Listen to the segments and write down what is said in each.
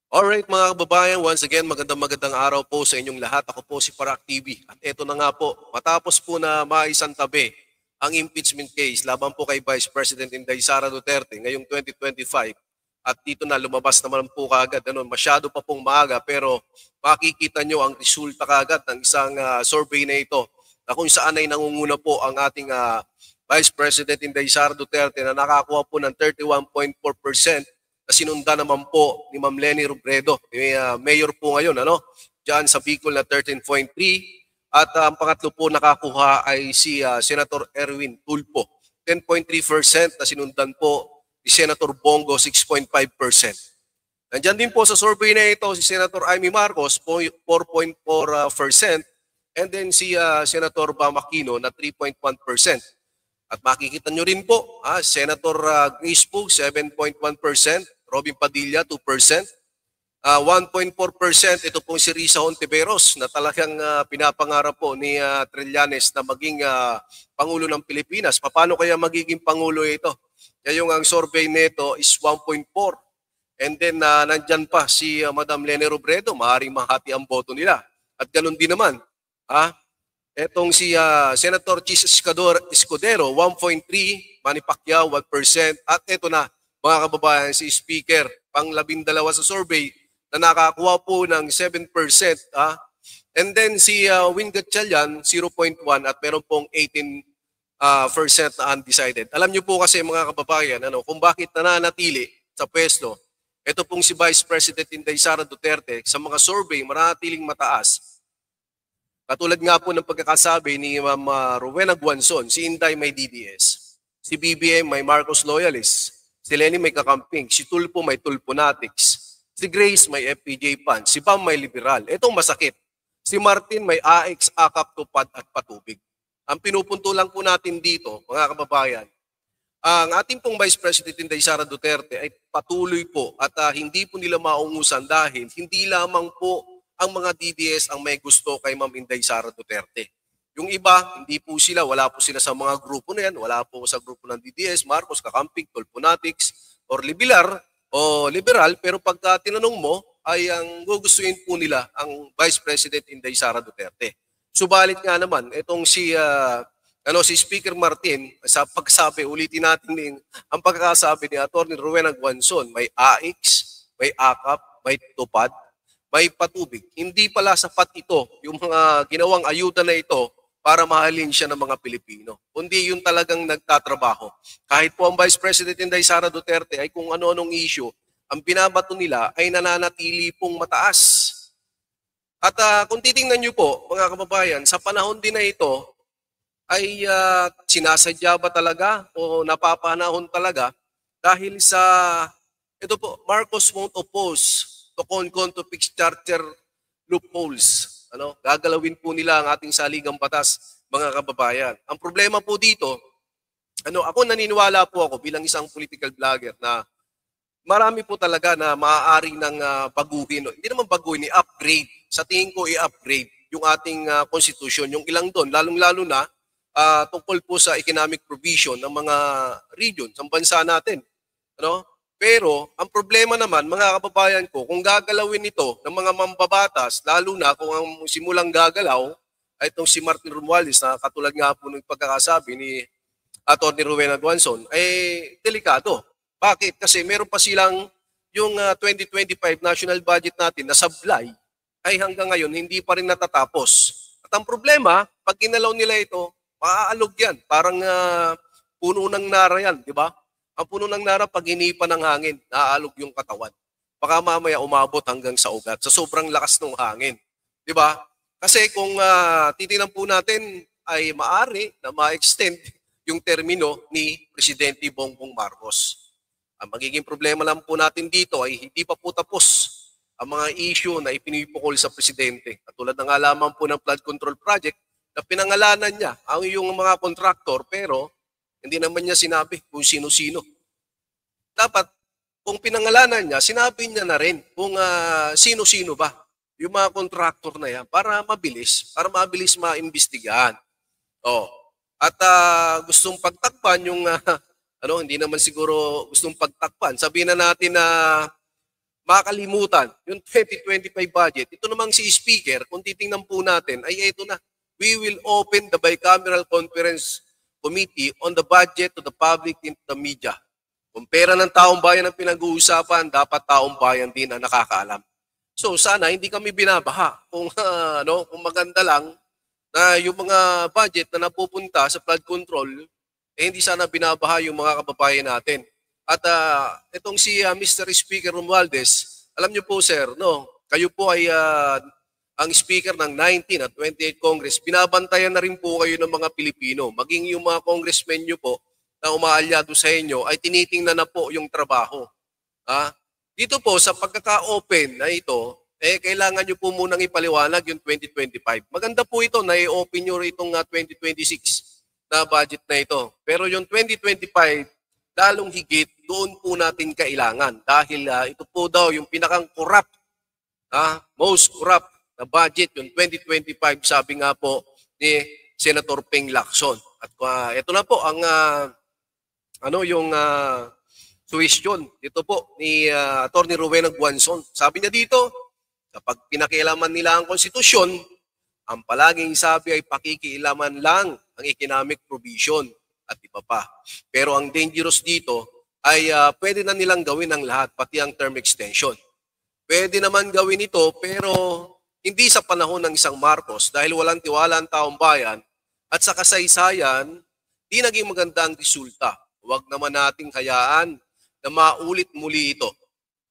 Alright mga kababayan, once again magandang araw po sa inyong lahat. Ako po si Parak TV. At eto na nga po, matapos po na maisantabi ang impeachment case laban po kay Vice President Inday Sara Duterte ngayong 2025 at dito na lumabas naman po kaagad, masyado pa pong maaga pero makikita nyo ang resulta kaagad ng isang survey na ito na kung saan ay nangunguna po ang ating Vice President Inday Sara Duterte na nakakuha po ng 31.4% na sinunda naman po ni Ma'am Leni Robredo, mayor po ngayon, diyan sa Bicol na 13.3 at ang pangatlo po nakakuha ay si Senator Erwin Tulfo, 10.3% na sinundan po ni Senator Bongo, 6.5%. Nandiyan din po sa survey na ito si Senator Amy Marcos, 4.4%, and then si Senator Bam Aquino na 3.1%. At makikita nyo rin po, Senator Grace Poe, 7.1%, Robin Padilla, 2%, 1.4%, ito pong si Risa Hontiveros na talagang pinapangarap po ni Trillanes na maging Pangulo ng Pilipinas. Paano kaya magiging Pangulo ito? Kaya yung ang survey nito is 1.4. And then nandyan pa si Madam Leni Robredo, maaaring mahati ang boto nila. At ganun din naman, etong si Senator Chis Escudero, 1.3, Manny Pacquiao, 1%, at ito na, mga kababayan, si Speaker, pang-12 sa survey, na nakakuha po ng 7%, and then si Win Gatchalian, 0.1, at meron pong 18% na undecided. Alam niyo po kasi mga kababayan, kung bakit nananatili sa pwesto, ito pong si Vice President Inday Sara Duterte, sa mga survey, manatiling mataas. Katulad nga po ng pagkakasabi ni Ma'am Rowena Guanzon, si Inday may DDS, si BBM may Marcos Loyalist, si Leni may kakamping, si Tulfo may Tulfonatics, si Grace may FPJ Pan, si Bam may liberal. Itong masakit. Si Martin may AX, AKAP, Tupad at Patubig. Ang pinupunto lang po natin dito, mga kababayan, ang ating pong Vice President Inday Sara Duterte ay patuloy po at hindi po nila maungusan dahil hindi lamang po ang mga DDS ang may gusto kay Ma'am Inday Sara Duterte. Yung iba, hindi po sila, wala po sila sa mga grupo na yan, wala po sa grupo ng DDS, Marcos, Kakamping, Tulfonatics, or Liberal, pero pagka tinanong mo, ay ang gugustuhin po nila ang Vice President Inday Sara Duterte. Subalit nga naman, itong si Speaker Martin, sa pagsabi, ulitin natin ang pagkakasabi ni Atty. Rowena Guanzon, may AX, may AKAP, may Tupad, may Patubig. Hindi pala sapat ito, yung mga ginawang ayuda na ito, para mahalin siya ng mga Pilipino. Kundi yung talagang nagtatrabaho. Kahit po ang Vice President Inday Sara Duterte ay kung ano-anong issue, ang binabato nila ay nananatili pong mataas. At kung titingnan nyo po, mga kababayan, sa panahon din na ito, ay sinasadya ba talaga o napapanahon talaga dahil sa, ito po, Marcos won't oppose to CONCON to fix charter loopholes. Gagalawin po nila ang ating saligang batas, mga kababayan. Ang problema po dito, ako naniniwala po ako bilang isang political vlogger na marami po talaga na maaari ng baguhin. Hindi naman baguhin, i-upgrade. Sa tingin ko, i-upgrade yung ating constitution. Yung ilang doon, lalong-lalo na tungkol po sa economic provision ng mga region sa bansa natin. Pero ang problema naman, mga kababayan ko, kung gagalawin ito ng mga mambabatas, lalo na kung ang simulang gagalaw ay itong si Martin Romualdez na katulad nga po ng pagkakasabi ni Atty. Rowena Guanzon, ay delikado. Bakit? Kasi meron pa silang yung 2025 national budget natin na sablay ay hanggang ngayon hindi pa rin natatapos. At ang problema, pag ginalaw nila ito, maaalog yan. Parang puno ng nara yan, di ba? Ang puno ng nara, pag hinipa ng hangin, naaalog yung katawan. Baka mamaya umabot hanggang sa ugat sa sobrang lakas ng hangin. Di ba? Kasi kung titingnan po natin, ay maari na ma-extend yung termino ni Presidente Bongbong Marcos. Ang magiging problema lang po natin dito ay hindi pa po tapos ang mga issue na ipinipukol sa Presidente. Katulad ng alaman po ng flood control project na pinangalanan niya ang yung mga kontraktor pero hindi naman niya sinabi kung sino-sino. Dapat, kung pinangalanan niya, sinabi niya na rin kung sino-sino ba yung mga kontraktor na yan para mabilis maimbestigahan. At gustong pagtakpan yung, hindi naman siguro gustong pagtakpan. Sabihin na natin na makalimutan yung 2025 budget. Ito namang si Speaker, kung titingnan po natin, ay ito na. We will open the bicameral conference committee on the budget to the public and the media. Kung pera ng taong bayan ang pinag-uusapan, dapat taong bayan din ang nakakaalam. So sana hindi kami binabaha kung kung maganda lang na yung mga budget na napupunta sa flood control, hindi sana binabaha yung mga kababayan natin. At itong si Mr. Speaker Romualdez, alam niyo po sir, kayo po ay ang speaker ng 19 at 28 Congress, binabantayan na rin po kayo ng mga Pilipino. Maging yung mga congressmen niyo po na umaalyado sa inyo ay tinitingnan na po yung trabaho. Dito po sa pagkaka-open na ito, kailangan nyo po munang ipaliwanag yung 2025. Maganda po ito na i-open nyo itong 2026 na budget na ito. Pero yung 2025, lalong higit, doon po natin kailangan. Dahil ito po daw yung pinakang corrupt, most corrupt na budget, yung 2025, sabi nga po ni Senator Ping Lacson. At ito na po ang suwestyon dito po ni Atty. Rowena Guanzon. Sabi niya dito, kapag pinakialaman nila ang konstitusyon, ang palaging sabi ay pakikialaman lang ang economic provision at iba pa. Pero ang dangerous dito ay pwede na nilang gawin ang lahat, pati ang term extension. Pwede naman gawin ito pero hindi sa panahon ng isang Marcos dahil walang tiwala ang taong bayan at sa kasaysayan, di naging maganda ang resulta. Huwag naman nating hayaan na maulit muli ito.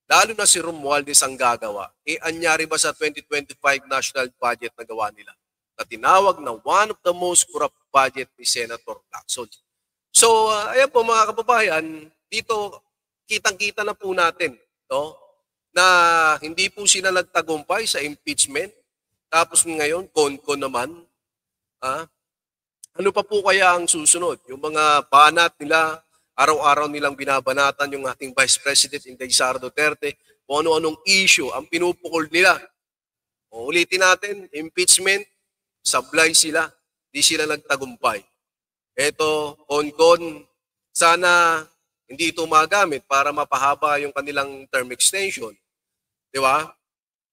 Lalo na si Romualdez ang gagawa. Anyari ba sa 2025 national budget na gawa nila? Na tinawag na one of the most corrupt budget ni Senator Lacson. So, ayan po mga kababayan, dito kitang-kita na po natin na hindi po sila nagtagumpay sa impeachment. Tapos ngayon, kon-kon naman. Ano pa po kaya ang susunod? Yung mga banat nila, araw-araw nilang binabanatan yung ating Vice President Inday Sara Duterte, kung ano-anong issue ang pinupukol nila. Ulitin natin, impeachment, sablay sila, di sila nagtagumpay. Eto, kon-kon, sana hindi ito magamit para mapahaba yung kanilang term extension. Di ba?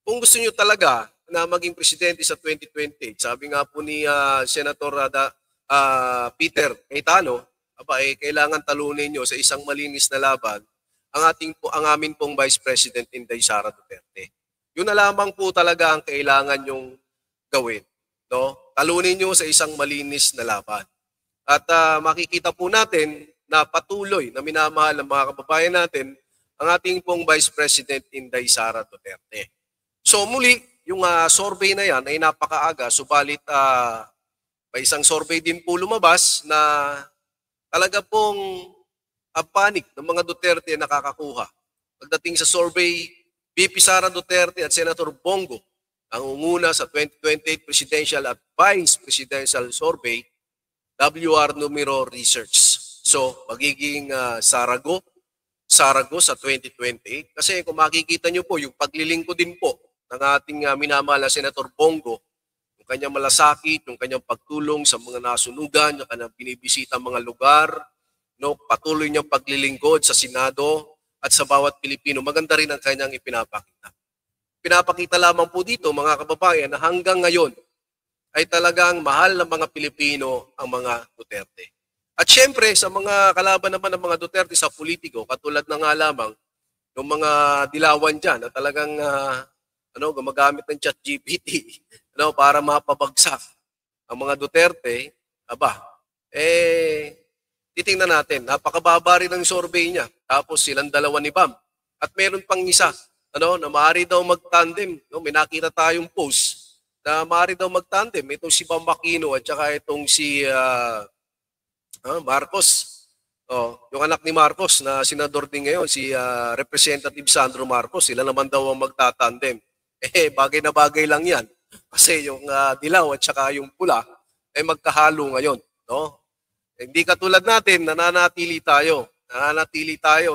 Kung gusto nyo talaga na maging presidente sa 2028, sabi nga po ni Senator Peter Cayetano, kailangan talunin nyo sa isang malinis na laban ang amin pong Vice President Inday Sara Duterte. Yun na lamang po talaga ang kailangan nyong gawin. Talunin nyo sa isang malinis na laban. At makikita po natin na patuloy na minamahal ng mga kababayan natin ang ating pong Vice President Inday Sara Duterte. So muli, yung survey na yan ay napakaaga, subalit may isang survey din po lumabas na talaga pong panic ng mga Duterte nakakakuha. Pagdating sa survey, VP Sara Duterte at Senator Bongo ang umuna sa 2028 Presidential at Vice Presidential Survey, WR Numero Research. So, magiging Sarago sa 2028. Kasi kung makikita nyo po, yung paglilingkod din po ng ating minamahal na Senator Bongo, yung kanyang malasakit, yung kanyang pagtulong sa mga nasunugan, yung kanyang binibisita mga lugar, patuloy niyang paglilingkod sa Senado at sa bawat Pilipino. Maganda rin ang kanyang ipinapakita. Pinapakita lamang po dito mga kababayan na hanggang ngayon ay talagang mahal ng mga Pilipino ang mga Duterte. At syempre sa mga kalaban naman ng mga Duterte sa politiko, katulad na nga lamang ng mga dilawan dyan na talagang gumagamit ng ChatGPT para mapabagsak ang mga Duterte, titingnan natin, napakababa rin ng survey niya. Tapos silang dalawa ni Bam. At meron pang isa, na maaari daw mag-tandem. May nakita tayong post na maaari daw mag-tandem. Itong si Bam Aquino at saka itong si Marcos. Yung anak ni Marcos na senador din ngayon, si Representative Sandro Marcos, sila naman daw ang magtatandem. Bagay na bagay lang yan. Kasi yung dilaw at saka yung pula ay magkahalo ngayon. Hindi katulad natin, nananatili tayo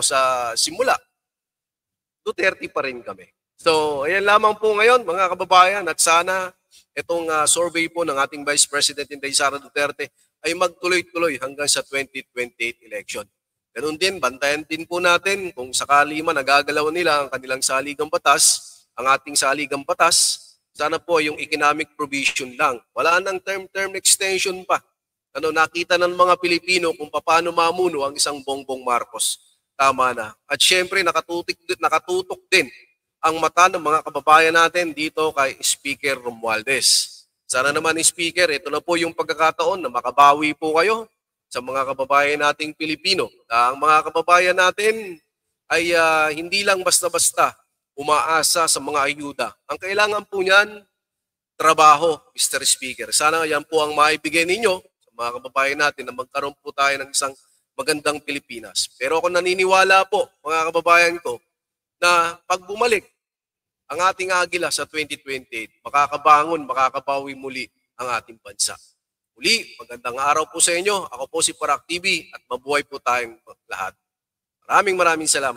sa simula. Duterte pa rin kami. So, ayan lamang po ngayon mga kababayan at sana itong survey po ng ating Vice President Inday Sara Duterte ay magtuloy-tuloy hanggang sa 2028 election. Ganun din, bantayan din po natin kung sakali man nagagalaw nila ang kanilang saligang batas, ang ating saligang batas, sana po yung economic provision lang. Wala nang term extension pa. Nakita ng mga Pilipino kung paano mamuno ang isang Bongbong Marcos. Tama na. At syempre, nakatutok din ang mata ng mga kababayan natin dito kay Speaker Romualdez. Sana naman, Speaker, ito na po yung pagkakataon na makabawi po kayo sa mga kababayan nating Pilipino. Ang mga kababayan natin ay hindi lang basta-basta umaasa sa mga ayuda. Ang kailangan po niyan, trabaho, Mr. Speaker. Sana yan po ang maibigay ninyo sa mga kababayan natin na magkaroon po tayo ng isang magandang Pilipinas. Pero ako naniniwala po, mga kababayan ko, na pag bumalik ang ating agila sa 2028, makakabawi muli ang ating bansa. Muli, magandang araw po sa inyo. Ako po si Parak TV at mabuhay po tayong lahat. Maraming salamat.